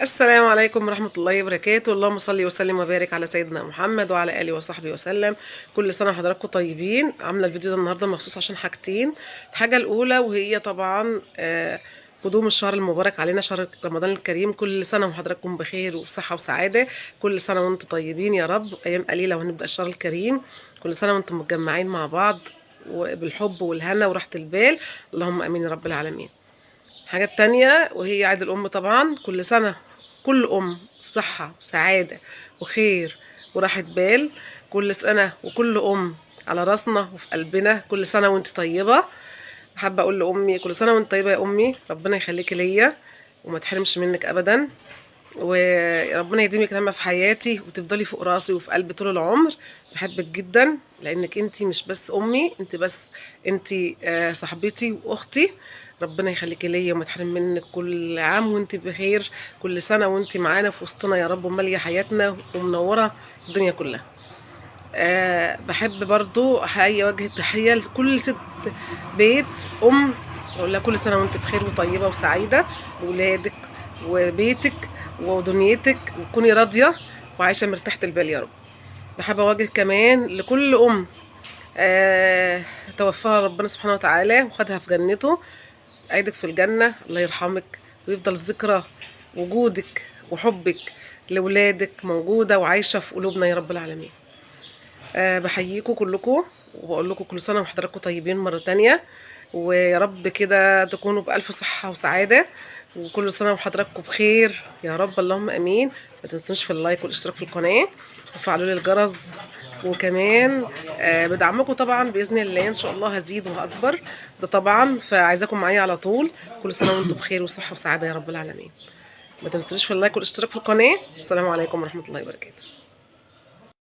السلام عليكم ورحمة الله وبركاته. اللهم صل وسلم وبارك على سيدنا محمد وعلى آله وصحبه وسلم. كل سنة وحضراتكم طيبين. عاملة الفيديو ده النهاردة مخصوص عشان حاجتين. الحاجة الأولى وهي طبعا قدوم الشهر المبارك علينا، شهر رمضان الكريم. كل سنة وحضراتكم بخير وصحة وسعادة. كل سنة وانتم طيبين يا رب. أيام قليلة وهنبدأ الشهر الكريم. كل سنة وانتم متجمعين مع بعض وبالحب والهنا وراحة البال. اللهم آمين يا رب العالمين. الحاجة التانية وهي عيد الأم. طبعا كل سنة كل أم صحة وسعادة وخير وراحة بال. كل سنة وكل أم على راسنا وفي قلبنا. كل سنة وانت طيبة. حابة أقول لأمي كل سنة وانت طيبة يا أمي، ربنا يخليكي ليا وما تحرمش منك أبدا، وربنا يديمك نعمة في حياتي وتفضلي فوق راسي وفي قلبي طول العمر. بحبك جدا لانك انتي مش بس امي، انتي صاحبتي واختي. ربنا يخليكي ليا وما تحرم منك. كل عام وانتي بخير، كل سنة وانتي معانا في وسطنا يا رب، ومالية حياتنا ومنورة الدنيا كلها. بحب برضو اوجه تحية لكل ست بيت ام، اقول لها كل سنة وانت بخير وطيبة وسعيدة بولادك وبيتك ودنيتك، وتكوني راضية وعايشة مرتاحة البال يا رب. بحب اوجه كمان لكل ام توفاها ربنا سبحانه وتعالى وخدها في جنته، عيدك في الجنة، الله يرحمك ويفضل ذكرى وجودك وحبك لولادك موجودة وعايشة في قلوبنا يا رب العالمين. بحييكم كلكم وبقول لكم كل سنة وحضراتكم طيبين مرة تانية، ويا رب كده تكونوا بألف صحة وسعادة، وكل سنة وحضراتكم بخير يا رب، اللهم امين. ما تنسوش في اللايك والاشتراك في القناة وفعلوا لي الجرس، وكمان بدعمكم طبعا بإذن الله ان شاء الله هزيد وهكبر ده طبعا، فعايزاكم معايا على طول. كل سنة وانتم بخير وصحة وسعادة يا رب العالمين. ما تنسوش في اللايك والاشتراك في القناة. السلام عليكم ورحمة الله وبركاته.